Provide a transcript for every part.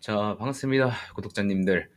자, 반갑습니다. 구독자님들.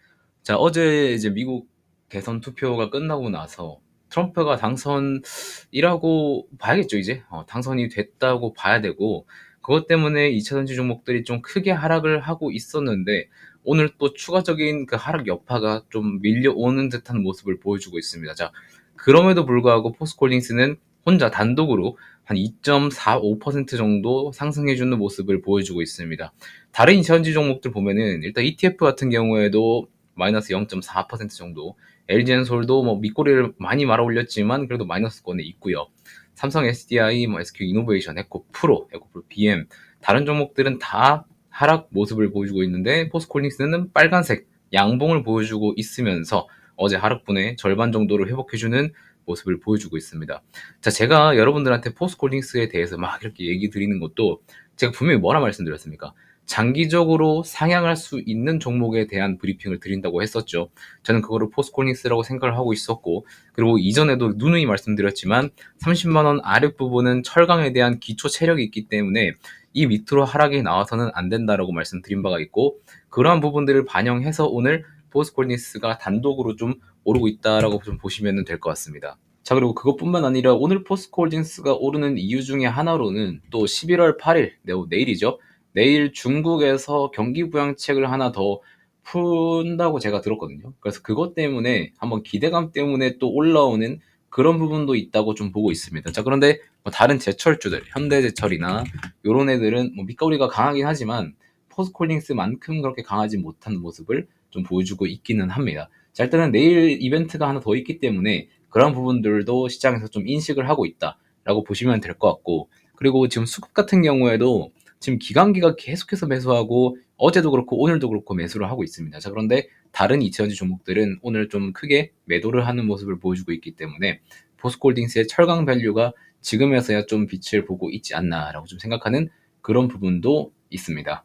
자, 어제 이제 미국 대선 투표가 끝나고 나서 트럼프가 당선이라고 봐야겠죠, 이제. 당선이 됐다고 봐야 되고, 그것 때문에 2차 전지 종목들이 좀 크게 하락을 하고 있었는데, 오늘 또 추가적인 그 하락 여파가 좀 밀려오는 듯한 모습을 보여주고 있습니다. 자, 그럼에도 불구하고 포스코홀딩스는 혼자 단독으로 한 2.45% 정도 상승해주는 모습을 보여주고 있습니다. 다른 이차전지 종목들 보면은 일단 ETF 같은 경우에도 마이너스 0.4% 정도, LG엔솔도 뭐 밑꼬리를 많이 말아 올렸지만 그래도 마이너스권에 있고요. 삼성 SDI, 뭐 SQ 이노베이션, 에코프로, 에코프로 BM 다른 종목들은 다 하락 모습을 보여주고 있는데 포스코홀딩스는 빨간색 양봉을 보여주고 있으면서 어제 하락분의 절반 정도를 회복해주는 모습을 보여주고 있습니다. 자, 제가 여러분들한테 포스코홀딩스에 대해서 막 이렇게 얘기 드리는 것도 제가 분명히 뭐라 말씀드렸습니까? 장기적으로 상향할 수 있는 종목에 대한 브리핑을 드린다고 했었죠. 저는 그거를 포스코닉스라고 생각을 하고 있었고, 그리고 이전에도 누누이 말씀드렸지만 30만 원 아랫부분은 철강에 대한 기초 체력이 있기 때문에 이 밑으로 하락이 나와서는 안 된다라고 말씀드린 바가 있고, 그러한 부분들을 반영해서 오늘 포스코닉스가 단독으로 좀 오르고 있다라고 좀 보시면 될 것 같습니다. 자, 그리고 그것뿐만 아니라 오늘 포스코홀딩스가 오르는 이유 중에 하나로는 또 11월 8일, 내일이죠. 내일 중국에서 경기 부양책을 하나 더 푼다고 제가 들었거든요. 그래서 그것 때문에 한번 기대감 때문에 또 올라오는 그런 부분도 있다고 좀 보고 있습니다. 자, 그런데 뭐 다른 제철주들, 현대제철이나 요런 애들은 뭐 밑거리가 강하긴 하지만 포스코홀딩스만큼 그렇게 강하지 못한 모습을 좀 보여주고 있기는 합니다. 자, 일단은 내일 이벤트가 하나 더 있기 때문에 그런 부분들도 시장에서 좀 인식을 하고 있다라고 보시면 될 것 같고, 그리고 지금 수급 같은 경우에도 지금 기관기가 계속해서 매수하고 어제도 그렇고 오늘도 그렇고 매수를 하고 있습니다. 자, 그런데 다른 이차전지 종목들은 오늘 좀 크게 매도를 하는 모습을 보여주고 있기 때문에 포스코홀딩스의 철강 밸류가 지금에서야 좀 빛을 보고 있지 않나라고 좀 생각하는 그런 부분도 있습니다.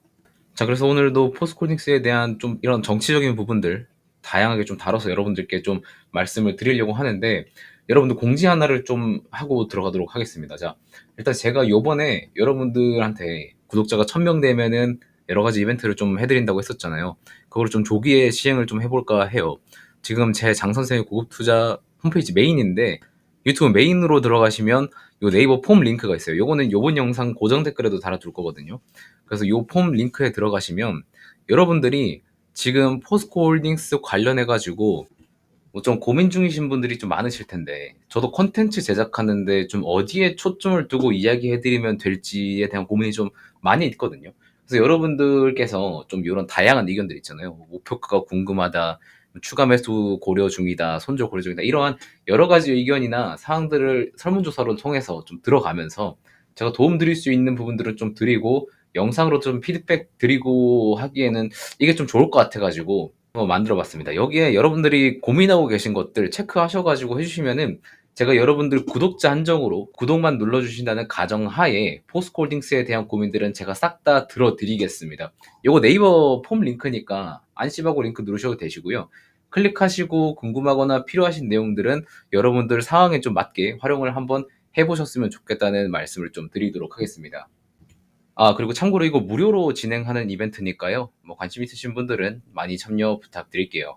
자, 그래서 오늘도 포스코닉스에 대한 좀 이런 정치적인 부분들 다양하게 좀 다뤄서 여러분들께 좀 말씀을 드리려고 하는데, 여러분들 공지 하나를 좀 하고 들어가도록 하겠습니다. 자, 일단 제가 요번에 여러분들한테 구독자가 1000명 되면은 여러 가지 이벤트를 좀 해드린다고 했었잖아요. 그걸 좀 조기에 시행을 좀 해볼까 해요. 지금 제 장선생의 고급 투자 홈페이지 메인인데, 유튜브 메인으로 들어가시면 요 네이버 폼 링크가 있어요. 요거는 요번 영상 고정 댓글에도 달아둘 거거든요. 그래서 요 폼 링크에 들어가시면 여러분들이 지금 포스코홀딩스 관련해가지고 뭐좀 고민 중이신 분들이 좀 많으실 텐데, 저도 콘텐츠 제작하는데 좀 어디에 초점을 두고 이야기해드리면 될지에 대한 고민이 좀 많이 있거든요. 그래서 여러분들께서 좀 이런 다양한 의견들 있잖아요. 목표가가 궁금하다, 추가 매수 고려 중이다, 손절 고려 중이다, 이러한 여러 가지 의견이나 사항들을 설문조사로 통해서 좀 들어가면서 제가 도움 드릴 수 있는 부분들을 좀 드리고 영상으로 좀 피드백 드리고 하기에는 이게 좀 좋을 것 같아가지고 만들어 봤습니다. 여기에 여러분들이 고민하고 계신 것들 체크하셔가지고 해주시면은 제가 여러분들 구독자 한정으로 구독만 눌러주신다는 가정하에 포스코홀딩스에 대한 고민들은 제가 싹 다 들어드리겠습니다. 요거 네이버 폼 링크니까 안심하고 링크 누르셔도 되시고요. 클릭하시고 궁금하거나 필요하신 내용들은 여러분들 상황에 좀 맞게 활용을 한번 해보셨으면 좋겠다는 말씀을 좀 드리도록 하겠습니다. 아, 그리고 참고로 이거 무료로 진행하는 이벤트니까요. 뭐 관심 있으신 분들은 많이 참여 부탁드릴게요.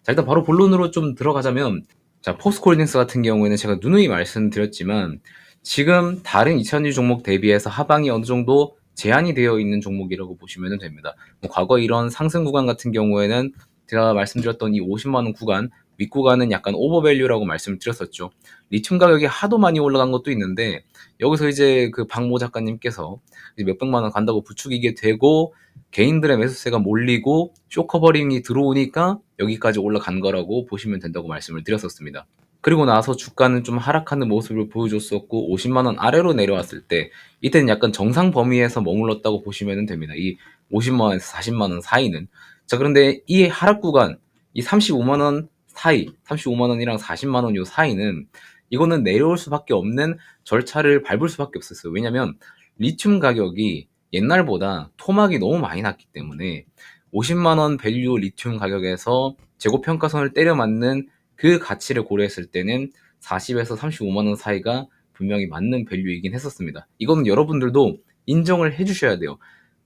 자, 일단 바로 본론으로 좀 들어가자면, 자, 포스코홀딩스 같은 경우에는 제가 누누이 말씀드렸지만 지금 다른 2차전지 종목 대비해서 하방이 어느 정도 제한이 되어 있는 종목이라고 보시면 됩니다. 뭐 과거 이런 상승 구간 같은 경우에는 제가 말씀드렸던 이 50만 원 구간, 윗구간은 약간 오버밸류라고 말씀을 드렸었죠. 리튬 가격이 하도 많이 올라간 것도 있는데, 여기서 이제 그 박모 작가님께서 이제 몇백만 원 간다고 부추기게 되고 개인들의 매수세가 몰리고 쇼커버링이 들어오니까 여기까지 올라간 거라고 보시면 된다고 말씀을 드렸었습니다. 그리고 나서 주가는 좀 하락하는 모습을 보여줬었고 50만 원 아래로 내려왔을 때 이때는 약간 정상 범위에서 머물렀다고 보시면 됩니다. 이 50만 원에서 40만 원 사이는. 자, 그런데 이 하락 구간, 이 35만 원 사이, 35만 원이랑 40만 원 요 사이는 이거는 내려올 수밖에 없는 절차를 밟을 수밖에 없었어요. 왜냐면 리튬 가격이 옛날보다 토막이 너무 많이 났기 때문에 50만 원 밸류 리튬 가격에서 재고평가선을 때려 맞는 그 가치를 고려했을 때는 40에서 35만 원 사이가 분명히 맞는 밸류이긴 했었습니다. 이거는 여러분들도 인정을 해주셔야 돼요.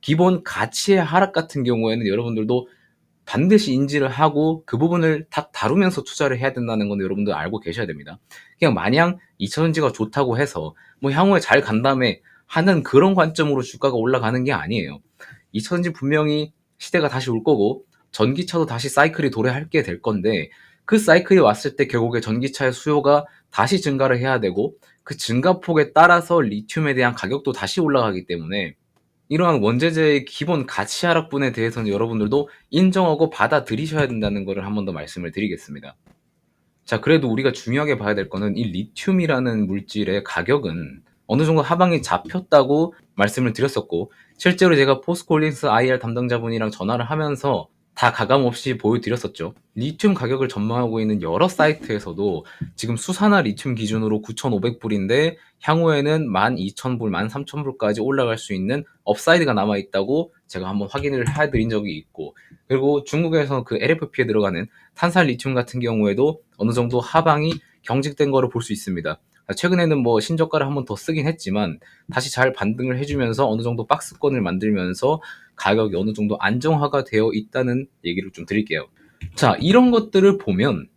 기본 가치의 하락 같은 경우에는 여러분들도 반드시 인지를 하고 그 부분을 다 다루면서 투자를 해야 된다는 건 여러분들 알고 계셔야 됩니다. 그냥 마냥 2차전지가 좋다고 해서 뭐 향후에 잘 간다음에 하는 그런 관점으로 주가가 올라가는 게 아니에요. 2차전지 분명히 시대가 다시 올 거고 전기차도 다시 사이클이 도래하게 될 건데 그 사이클이 왔을 때 결국에 전기차의 수요가 다시 증가를 해야 되고 그 증가폭에 따라서 리튬에 대한 가격도 다시 올라가기 때문에 이러한 원재재의 기본 가치 하락분에 대해서는 여러분들도 인정하고 받아들이셔야 된다는 것을 한 번 더 말씀을 드리겠습니다. 자, 그래도 우리가 중요하게 봐야 될 거는 이 리튬이라는 물질의 가격은 어느 정도 하방이 잡혔다고 말씀을 드렸었고, 실제로 제가 포스코홀딩스 IR 담당자분이랑 전화를 하면서 다 가감없이 보여드렸었죠. 리튬 가격을 전망하고 있는 여러 사이트에서도 지금 수산화 리튬 기준으로 9,500불인데 향후에는 12,000불, 13,000불까지 올라갈 수 있는 업사이드가 남아있다고 제가 한번 확인을 해드린 적이 있고, 그리고 중국에서 그 LFP에 들어가는 탄산 리튬 같은 경우에도 어느 정도 하방이 경직된 거를 볼 수 있습니다. 최근에는 뭐 신저가를 한번 더 쓰긴 했지만 다시 잘 반등을 해주면서 어느 정도 박스권을 만들면서 가격이 어느 정도 안정화가 되어 있다는 얘기를 좀 드릴게요. 자, 이런 것들을 보면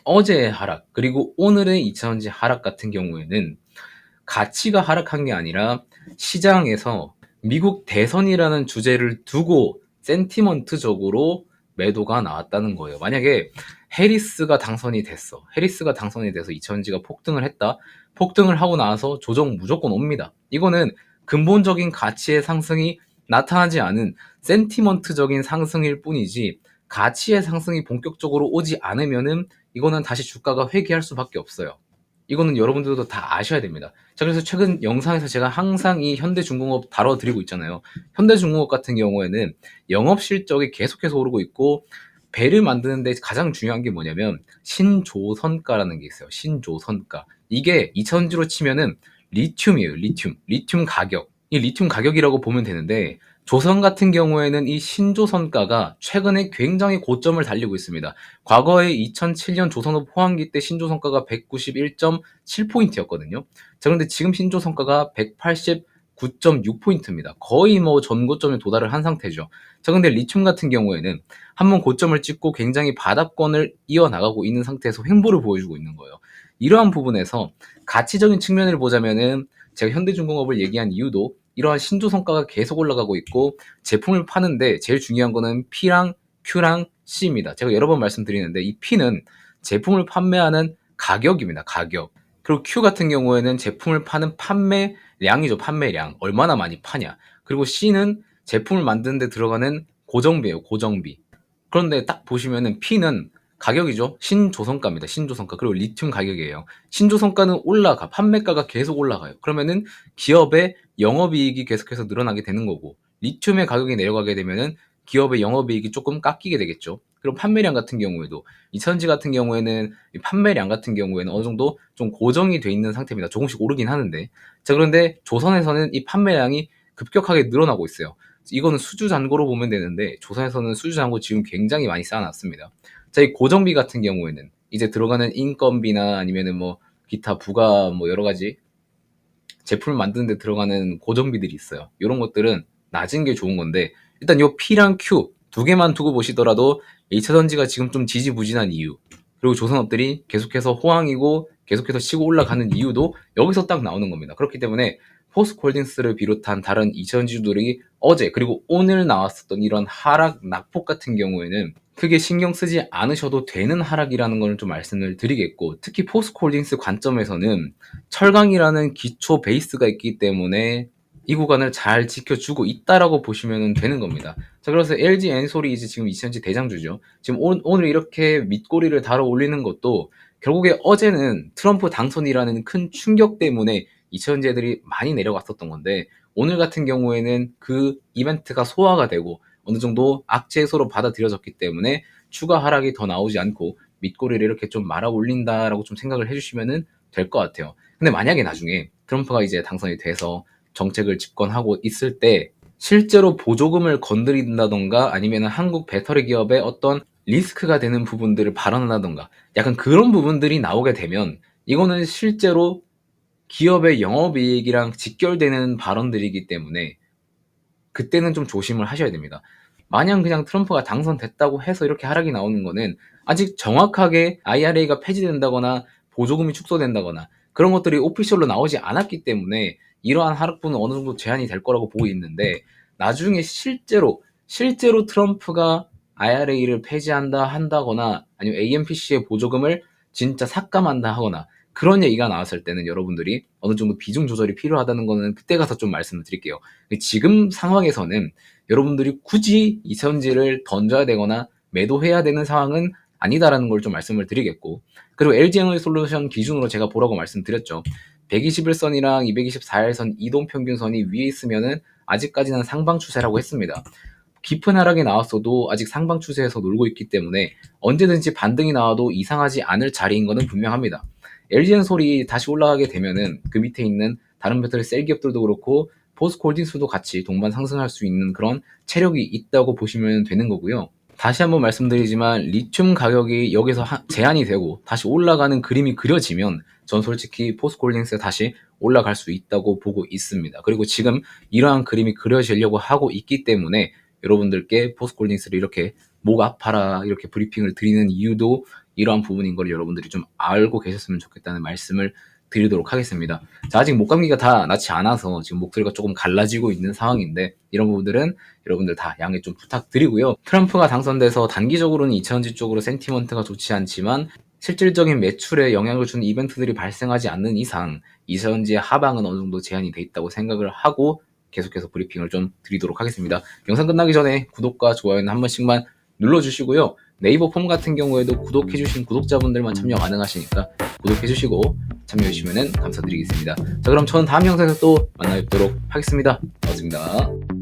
어제의 하락 그리고 오늘의 2차전지 하락 같은 경우에는 가치가 하락한 게 아니라 시장에서 미국 대선이라는 주제를 두고 센티먼트적으로 매도가 나왔다는 거예요. 만약에 해리스가 당선이 됐어. 해리스가 당선이 돼서 2차전지가 폭등을 했다. 폭등을 하고 나서 조정 무조건 옵니다. 이거는 근본적인 가치의 상승이 나타나지 않은 센티먼트적인 상승일 뿐이지 가치의 상승이 본격적으로 오지 않으면은 이거는 다시 주가가 회귀할 수밖에 없어요. 이거는 여러분들도 다 아셔야 됩니다. 자, 그래서 최근 영상에서 제가 항상 이 현대중공업 다뤄드리고 있잖아요. 현대중공업 같은 경우에는 영업 실적이 계속해서 오르고 있고 배를 만드는데 가장 중요한 게 뭐냐면 신조선가라는 게 있어요. 신조선가. 이게 2차전지로 치면은 리튬이에요. 리튬 가격. 이 리튬 가격이라고 보면 되는데 조선 같은 경우에는 이 신조선가가 최근에 굉장히 고점을 달리고 있습니다. 과거에 2007년 조선업 호황기 때 신조선가가 191.7포인트였거든요. 자, 그런데 지금 신조선가가 189.6포인트입니다. 거의 뭐 전고점에 도달을 한 상태죠. 자, 근데 리튬 같은 경우에는 한번 고점을 찍고 굉장히 바닥권을 이어나가고 있는 상태에서 횡보를 보여주고 있는 거예요. 이러한 부분에서 가치적인 측면을 보자면은 제가 현대중공업을 얘기한 이유도 이러한 신조성과가 계속 올라가고 있고 제품을 파는데 제일 중요한 거는 P랑 Q랑 C입니다. 제가 여러 번 말씀드리는데 이 P는 제품을 판매하는 가격입니다. 가격. 그리고 Q 같은 경우에는 제품을 파는 판매량이죠. 판매량. 얼마나 많이 파냐. 그리고 C는 제품을 만드는 데 들어가는 고정비예요. 고정비. 그런데 딱 보시면은 P는 가격이죠. 신조선가입니다. 신조선가. 그리고 리튬 가격이에요. 신조선가는 올라가. 판매가가 계속 올라가요. 그러면은 기업의 영업이익이 계속해서 늘어나게 되는 거고, 리튬의 가격이 내려가게 되면은 기업의 영업이익이 조금 깎이게 되겠죠. 그리고 판매량 같은 경우에도, 이천지 같은 경우에는 판매량 같은 경우에는 어느 정도 좀 고정이 돼 있는 상태입니다. 조금씩 오르긴 하는데. 자, 그런데 조선에서는 이 판매량이 급격하게 늘어나고 있어요. 이거는 수주잔고로 보면 되는데 조선에서는 수주잔고 지금 굉장히 많이 쌓아놨습니다. 자, 이 고정비 같은 경우에는 이제 들어가는 인건비나 아니면은 뭐 기타 부가 뭐 여러 가지 제품을 만드는 데 들어가는 고정비들이 있어요. 이런 것들은 낮은 게 좋은 건데 일단 요 P랑 Q 두 개만 두고 보시더라도 2차전지가 지금 좀 지지부진한 이유, 그리고 조선업들이 계속해서 호황이고 계속해서 치고 올라가는 이유도 여기서 딱 나오는 겁니다. 그렇기 때문에 포스코홀딩스를 비롯한 다른 2차전지주들이 어제 그리고 오늘 나왔었던 이런 하락 낙폭 같은 경우에는 크게 신경 쓰지 않으셔도 되는 하락이라는 걸 좀 말씀을 드리겠고, 특히 포스코홀딩스 관점에서는 철강이라는 기초 베이스가 있기 때문에 이 구간을 잘 지켜주고 있다라고 보시면 되는 겁니다. 자, 그래서 LG 엔솔이 이제 지금 2차전지 대장주죠. 지금 오늘 이렇게 밑꼬리를 달아 올리는 것도 결국에 어제는 트럼프 당선이라는 큰 충격 때문에 2차전지 애들이 많이 내려갔었던 건데, 오늘 같은 경우에는 그 이벤트가 소화가 되고 어느 정도 악재소로 받아들여졌기 때문에 추가 하락이 더 나오지 않고 밑꼬리를 이렇게 좀 말아 올린다라고 좀 생각을 해주시면 될 것 같아요. 근데 만약에 나중에 트럼프가 이제 당선이 돼서 정책을 집권하고 있을 때 실제로 보조금을 건드린다던가 아니면 한국 배터리 기업의 어떤 리스크가 되는 부분들을 발언한다던가 약간 그런 부분들이 나오게 되면 이거는 실제로 기업의 영업이익이랑 직결되는 발언들이기 때문에 그때는 좀 조심을 하셔야 됩니다. 마냥 그냥 트럼프가 당선됐다고 해서 이렇게 하락이 나오는 거는 아직 정확하게 IRA가 폐지된다거나 보조금이 축소된다거나 그런 것들이 오피셜로 나오지 않았기 때문에 이러한 하락분은 어느 정도 제한이 될 거라고 보고 있는데, 나중에 실제로 트럼프가 IRA를 폐지한다 한다거나 아니면 AMPC의 보조금을 진짜 삭감한다 하거나 그런 얘기가 나왔을 때는 여러분들이 어느 정도 비중 조절이 필요하다는 거는 그때 가서 좀 말씀을 드릴게요. 지금 상황에서는 여러분들이 굳이 이선지를 던져야 되거나 매도해야 되는 상황은 아니다라는 걸 좀 말씀을 드리겠고, 그리고 LG에너지솔루션 기준으로 제가 보라고 말씀드렸죠. 121선이랑 224일선 이동평균선이 위에 있으면은 아직까지는 상방 추세라고 했습니다. 깊은 하락이 나왔어도 아직 상방 추세에서 놀고 있기 때문에 언제든지 반등이 나와도 이상하지 않을 자리인 것은 분명합니다. LG엔솔이 다시 올라가게 되면은 그 밑에 있는 다른 배터리 셀 기업들도 그렇고 포스코홀딩스도 같이 동반 상승할 수 있는 그런 체력이 있다고 보시면 되는 거고요. 다시 한번 말씀드리지만 리튬 가격이 여기서 제한이 되고 다시 올라가는 그림이 그려지면 전 솔직히 포스코홀딩스가 다시 올라갈 수 있다고 보고 있습니다. 그리고 지금 이러한 그림이 그려지려고 하고 있기 때문에 여러분들께 포스코홀딩스를 이렇게 목 아파라 이렇게 브리핑을 드리는 이유도 이러한 부분인 걸 여러분들이 좀 알고 계셨으면 좋겠다는 말씀을 드리도록 하겠습니다. 자, 아직 목감기가 다 낫지 않아서 지금 목소리가 조금 갈라지고 있는 상황인데 이런 부분들은 여러분들 다 양해 좀 부탁드리고요. 트럼프가 당선돼서 단기적으로는 2차전지 쪽으로 센티먼트가 좋지 않지만 실질적인 매출에 영향을 주는 이벤트들이 발생하지 않는 이상 2차전지의 하방은 어느 정도 제한이 돼 있다고 생각을 하고 계속해서 브리핑을 좀 드리도록 하겠습니다. 영상 끝나기 전에 구독과 좋아요는 한 번씩만 눌러주시고요. 네이버 폼 같은 경우에도 구독해주신 구독자분들만 참여 가능하시니까 구독해주시고 참여해주시면 감사드리겠습니다. 자, 그럼 저는 다음 영상에서 또 만나 뵙도록 하겠습니다. 고맙습니다.